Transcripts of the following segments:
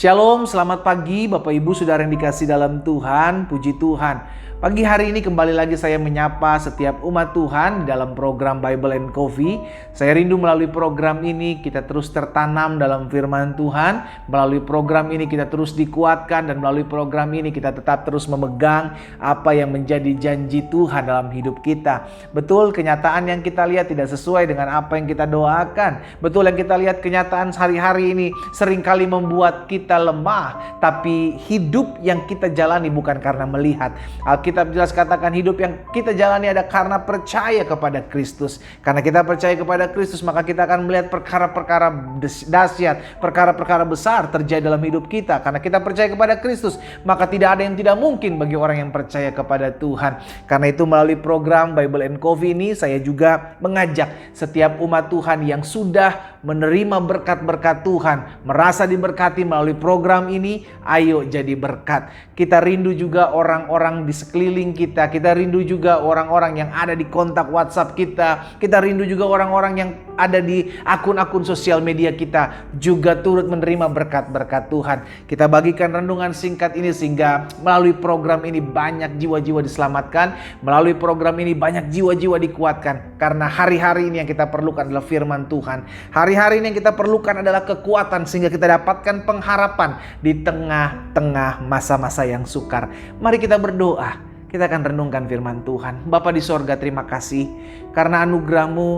Shalom, selamat pagi Bapak Ibu Saudara yang dikasih dalam Tuhan, puji Tuhan. Pagi hari ini kembali lagi saya menyapa setiap umat Tuhan dalam program Bible and Coffee. Saya rindu melalui program ini kita terus tertanam dalam firman Tuhan. Melalui program ini kita terus dikuatkan dan melalui program ini kita tetap terus memegang apa yang menjadi janji Tuhan dalam hidup kita. Betul, kenyataan yang kita lihat tidak sesuai dengan apa yang kita doakan. Betul, yang kita lihat kenyataan sehari-hari ini seringkali membuat kita lemah. Tapi hidup yang kita jalani bukan karena melihat. Alkitab jelas katakan hidup yang kita jalani ada karena percaya kepada Kristus. Karena kita percaya kepada Kristus, maka kita akan melihat perkara-perkara dahsyat, perkara-perkara besar terjadi dalam hidup kita. Karena kita percaya kepada Kristus, maka tidak ada yang tidak mungkin bagi orang yang percaya kepada Tuhan. Karena itu melalui program Bible and Coffee ini saya juga mengajak setiap umat Tuhan yang sudah menerima berkat-berkat Tuhan, merasa diberkati melalui program ini, ayo jadi berkat. Kita rindu juga orang-orang di sekeliling kita, kita rindu juga orang-orang yang ada di kontak WhatsApp kita, kita rindu juga orang-orang yang ada di akun-akun sosial media kita juga turut menerima berkat-berkat Tuhan. Kita bagikan renungan singkat ini sehingga melalui program ini banyak jiwa-jiwa diselamatkan, melalui program ini banyak jiwa-jiwa dikuatkan. Karena hari-hari ini yang kita perlukan adalah firman Tuhan. Hari-hari ini yang kita perlukan adalah kekuatan sehingga kita dapatkan pengharapan di tengah-tengah masa-masa yang sukar. Mari kita berdoa. Kita akan renungkan firman Tuhan. Bapa di sorga, terima kasih karena anugerah-Mu,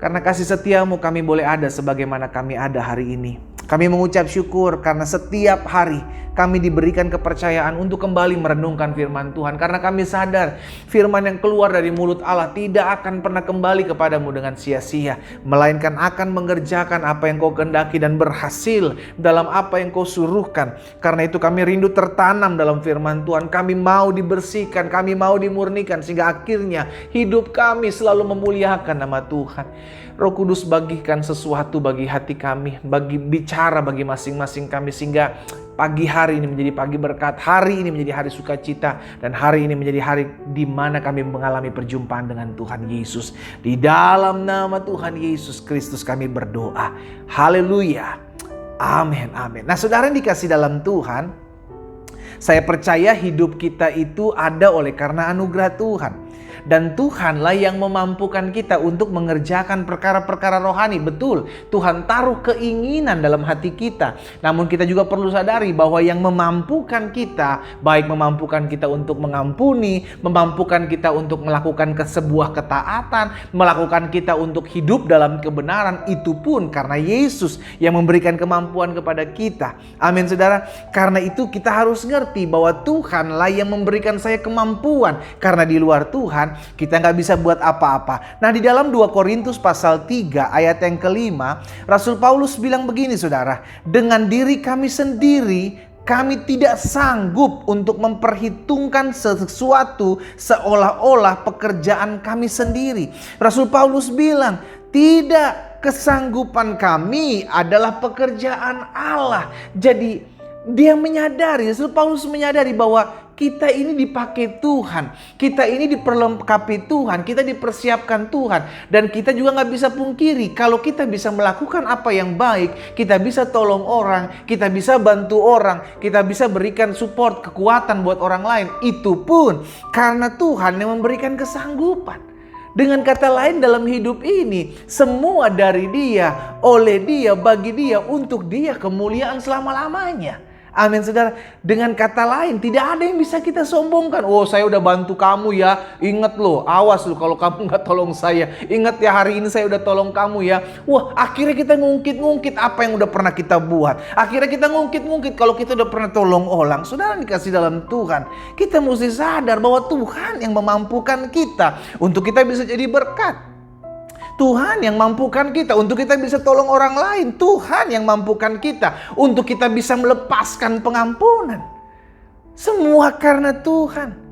karena kasih setiamu kami boleh ada sebagaimana kami ada hari ini. Kami mengucap syukur karena setiap hari kami diberikan kepercayaan untuk kembali merenungkan firman Tuhan. Karena kami sadar firman yang keluar dari mulut Allah tidak akan pernah kembali kepadamu dengan sia-sia. Melainkan akan mengerjakan apa yang kau kehendaki dan berhasil dalam apa yang kau suruhkan. Karena itu kami rindu tertanam dalam firman Tuhan. Kami mau dibersihkan, kami mau dimurnikan sehingga akhirnya hidup kami selalu memuliakan nama Tuhan. Roh Kudus bagikan sesuatu bagi hati kami, bicara bagi masing-masing kami sehingga pagi hari ini menjadi pagi berkat, hari ini menjadi hari sukacita, dan hari ini menjadi hari di mana kami mengalami perjumpaan dengan Tuhan Yesus. Di dalam nama Tuhan Yesus Kristus kami berdoa. Haleluya. Amin, amin. Nah, saudara yang dikasih dalam Tuhan, saya percaya hidup kita itu ada oleh karena anugerah Tuhan. Dan Tuhanlah yang memampukan kita untuk mengerjakan perkara-perkara rohani. Betul, Tuhan taruh keinginan dalam hati kita. Namun kita juga perlu sadari bahwa yang memampukan kita, baik memampukan kita untuk mengampuni, memampukan kita untuk melakukan sebuah ketaatan, melakukan kita untuk hidup dalam kebenaran, itu pun karena Yesus yang memberikan kemampuan kepada kita. Amin, saudara. Karena itu kita harus ngerti bahwa Tuhanlah yang memberikan saya kemampuan. Karena di luar Tuhan kita nggak bisa buat apa-apa. Nah, di dalam 2 Korintus pasal 3 ayat yang kelima, Rasul Paulus bilang begini, saudara. Dengan diri kami sendiri, kami tidak sanggup untuk memperhitungkan sesuatu seolah-olah pekerjaan kami sendiri. Rasul Paulus bilang, tidak, kesanggupan kami adalah pekerjaan Allah. Jadi dia menyadari, Rasul Paulus menyadari bahwa kita ini dipakai Tuhan, kita ini diperlengkapi Tuhan, kita dipersiapkan Tuhan. Dan kita juga gak bisa pungkiri kalau kita bisa melakukan apa yang baik, kita bisa tolong orang, kita bisa bantu orang, kita bisa berikan support, kekuatan buat orang lain. Itu pun karena Tuhan yang memberikan kesanggupan. Dengan kata lain, dalam hidup ini semua dari Dia, oleh Dia, bagi Dia, untuk Dia kemuliaan selama-lamanya. Amin, saudara. Dengan kata lain, tidak ada yang bisa kita sombongkan. Oh, saya udah bantu kamu ya. Ingat loh, awas loh kalau kamu gak tolong saya. Ingat ya, hari ini saya udah tolong kamu ya. Wah, akhirnya kita ngungkit-ngungkit apa yang udah pernah kita buat. Akhirnya kita ngungkit-ngungkit kalau kita udah pernah tolong orang. Saudara dikasih dalam Tuhan, kita mesti sadar bahwa Tuhan yang memampukan kita untuk kita bisa jadi berkat. Tuhan yang mampukan kita untuk kita bisa tolong orang lain. Tuhan yang mampukan kita untuk kita bisa melepaskan pengampunan. Semua karena Tuhan.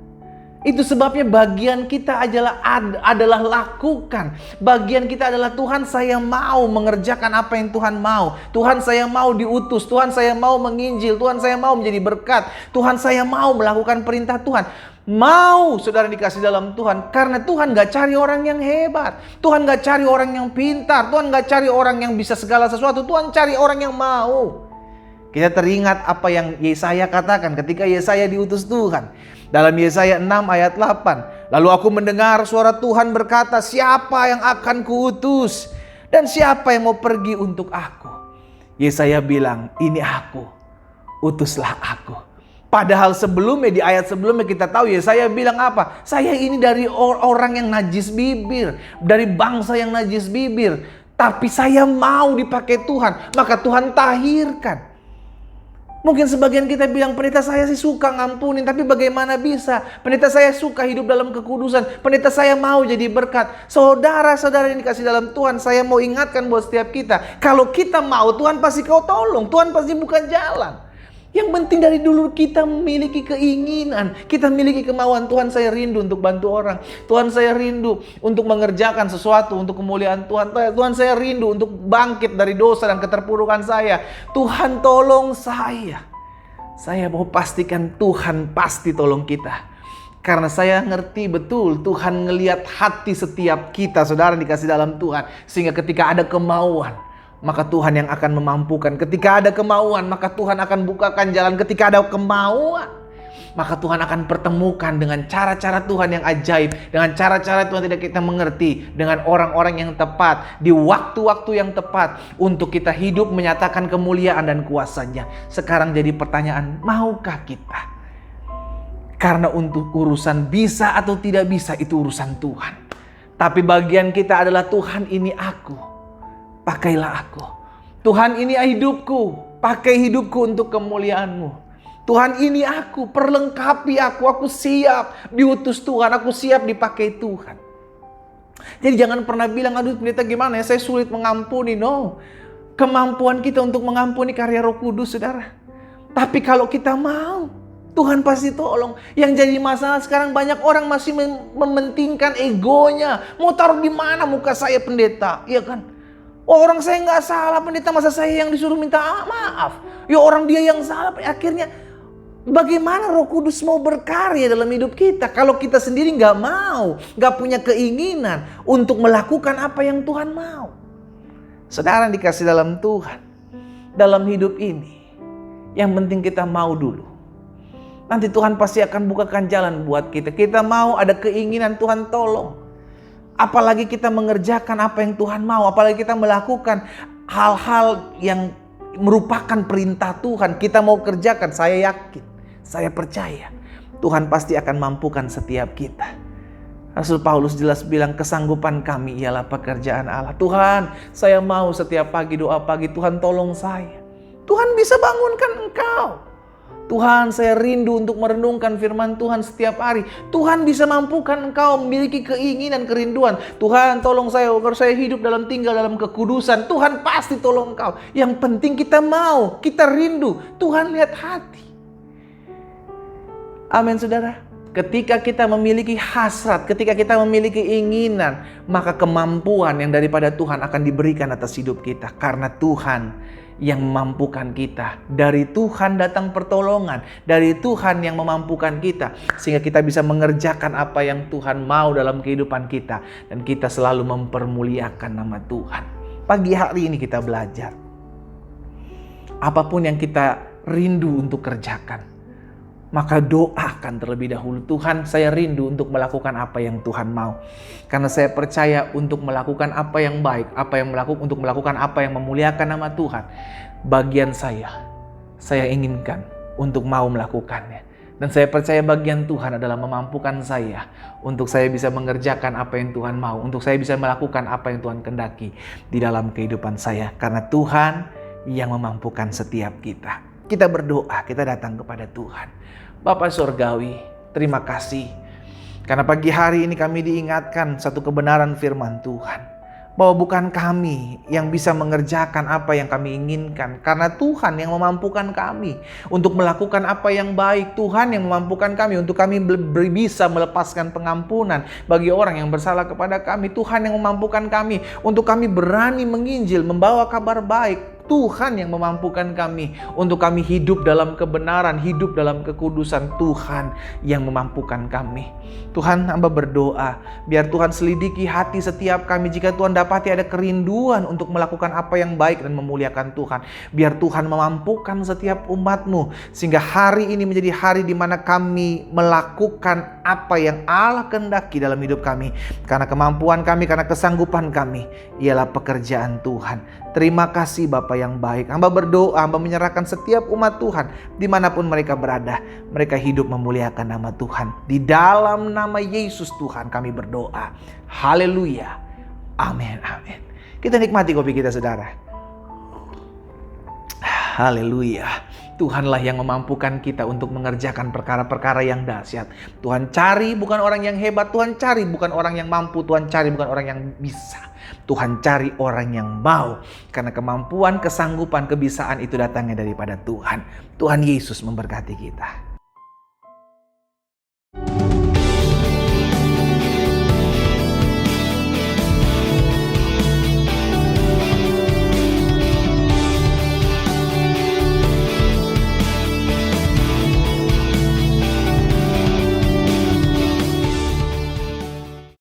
Itu sebabnya bagian kita adalah lakukan. Bagian kita adalah Tuhan, saya mau mengerjakan apa yang Tuhan mau. Tuhan, saya mau diutus. Tuhan, saya mau menginjil. Tuhan, saya mau menjadi berkat. Tuhan, saya mau melakukan perintah Tuhan. Mau, saudara dikasih dalam Tuhan. Karena Tuhan gak cari orang yang hebat. Tuhan gak cari orang yang pintar. Tuhan gak cari orang yang bisa segala sesuatu. Tuhan cari orang yang mau. Kita teringat apa yang Yesaya katakan ketika Yesaya diutus Tuhan. Dalam Yesaya 6 ayat 8. Lalu aku mendengar suara Tuhan berkata, siapa yang akan kuutus? Dan siapa yang mau pergi untuk aku? Yesaya bilang, ini aku, utuslah aku. Padahal sebelumnya, di ayat sebelumnya kita tahu Yesaya bilang apa? Saya ini dari orang yang najis bibir, dari bangsa yang najis bibir. Tapi saya mau dipakai Tuhan, maka Tuhan tahirkan. Mungkin sebagian kita bilang, pendeta saya sih suka ngampunin, tapi bagaimana bisa? Pendeta saya suka hidup dalam kekudusan, pendeta saya mau jadi berkat. Saudara-saudara yang dikasih dalam Tuhan, saya mau ingatkan buat setiap kita, kalau kita mau, Tuhan pasti kau tolong, Tuhan pasti buka jalan. Yang penting dari dulu kita memiliki keinginan, kita memiliki kemauan. Tuhan, saya rindu untuk bantu orang. Tuhan, saya rindu untuk mengerjakan sesuatu untuk kemuliaan Tuhan. Tuhan, saya rindu untuk bangkit dari dosa dan keterpurukan saya. Tuhan, tolong saya. Saya mau pastikan Tuhan pasti tolong kita. Karena saya ngerti betul Tuhan ngelihat hati setiap kita, saudara dikasih dalam Tuhan. Sehingga ketika ada kemauan, maka Tuhan yang akan memampukan. Ketika ada kemauan, maka Tuhan akan bukakan jalan. Ketika ada kemauan, maka Tuhan akan pertemukan dengan cara-cara Tuhan yang ajaib. Dengan cara-cara Tuhan tidak kita mengerti. Dengan orang-orang yang tepat. Di waktu-waktu yang tepat. Untuk kita hidup menyatakan kemuliaan dan kuasanya. Sekarang jadi pertanyaan, maukah kita? Karena untuk urusan bisa atau tidak bisa, itu urusan Tuhan. Tapi bagian kita adalah, Tuhan, ini aku. Pakailah aku. Tuhan, ini hidupku. Pakai hidupku untuk kemuliaan-Mu. Tuhan, ini aku. Perlengkapi aku. Aku siap diutus Tuhan. Aku siap dipakai Tuhan. Jadi jangan pernah bilang, aduh pendeta gimana ya, saya sulit mengampuni. No. Kemampuan kita untuk mengampuni karya Roh Kudus, saudara. Tapi kalau kita mau, Tuhan pasti tolong. Yang jadi masalah sekarang, banyak orang masih mementingkan egonya. Mau taruh di mana muka saya pendeta? Iya kan? Oh, orang saya nggak salah pendeta, masa saya yang disuruh minta maaf? Ya orang dia yang salah. Akhirnya bagaimana Roh Kudus mau berkarya dalam hidup kita kalau kita sendiri nggak mau, nggak punya keinginan untuk melakukan apa yang Tuhan mau? Saudara dikasih dalam Tuhan, dalam hidup ini, yang penting kita mau dulu. Nanti Tuhan pasti akan bukakan jalan buat kita. Kita mau, ada keinginan, Tuhan tolong. Apalagi kita mengerjakan apa yang Tuhan mau. Apalagi kita melakukan hal-hal yang merupakan perintah Tuhan. Kita mau kerjakan, saya yakin, saya percaya Tuhan pasti akan mampukan setiap kita. Rasul Paulus jelas bilang, kesanggupan kami ialah pekerjaan Allah. Tuhan, saya mau setiap pagi doa pagi, Tuhan tolong saya. Tuhan bisa bangunkan engkau. Tuhan, saya rindu untuk merenungkan firman Tuhan setiap hari. Tuhan bisa mampukan engkau memiliki keinginan, kerinduan. Tuhan, tolong saya agar saya hidup tinggal dalam kekudusan. Tuhan pasti tolong engkau. Yang penting kita mau, kita rindu. Tuhan lihat hati. Amin, saudara. Ketika kita memiliki hasrat, ketika kita memiliki keinginan, maka kemampuan yang daripada Tuhan akan diberikan atas hidup kita. Karena Tuhan yang memampukan kita. Dari Tuhan datang pertolongan. Dari Tuhan yang memampukan kita. Sehingga kita bisa mengerjakan apa yang Tuhan mau dalam kehidupan kita. Dan kita selalu mempermuliakan nama Tuhan. Pagi hari ini kita belajar. Apapun yang kita rindu untuk kerjakan, maka doakan terlebih dahulu. Tuhan, saya rindu untuk melakukan apa yang Tuhan mau. Karena saya percaya untuk melakukan apa yang baik, untuk melakukan apa yang memuliakan nama Tuhan, bagian saya inginkan untuk mau melakukannya. Dan saya percaya bagian Tuhan adalah memampukan saya untuk saya bisa mengerjakan apa yang Tuhan mau, untuk saya bisa melakukan apa yang Tuhan kehendaki di dalam kehidupan saya. Karena Tuhan yang memampukan setiap kita. Kita berdoa, kita datang kepada Tuhan. Bapa Surgawi, terima kasih. Karena pagi hari ini kami diingatkan satu kebenaran firman Tuhan. Bahwa bukan kami yang bisa mengerjakan apa yang kami inginkan. Karena Tuhan yang memampukan kami untuk melakukan apa yang baik. Tuhan yang memampukan kami untuk kami bisa melepaskan pengampunan bagi orang yang bersalah kepada kami. Tuhan yang memampukan kami untuk kami berani menginjil, membawa kabar baik Tuhan yang memampukan kami untuk kami hidup dalam kebenaran, hidup dalam kekudusan. Tuhan yang memampukan kami. Tuhan, hamba berdoa, biar Tuhan selidiki hati setiap kami. Jika Tuhan dapati ada kerinduan untuk melakukan apa yang baik dan memuliakan Tuhan, biar Tuhan memampukan setiap umat-Mu, sehingga hari ini menjadi hari di mana kami melakukan apa yang Allah kehendaki dalam hidup kami. Karena kemampuan kami, karena kesanggupan kami ialah pekerjaan Tuhan. Terima kasih Bapa yang baik. Hamba berdoa, hamba menyerahkan setiap umat Tuhan dimanapun mereka berada. Mereka hidup memuliakan nama Tuhan. Di dalam nama Yesus Tuhan kami berdoa. Haleluya. Amin, amin. Kita nikmati kopi kita, saudara. Haleluya. Tuhanlah yang memampukan kita untuk mengerjakan perkara-perkara yang dahsyat. Tuhan cari bukan orang yang hebat. Tuhan cari bukan orang yang mampu. Tuhan cari bukan orang yang bisa. Tuhan cari orang yang mau. Karena kemampuan, kesanggupan, kebisaan itu datangnya daripada Tuhan. Tuhan Yesus memberkati kita.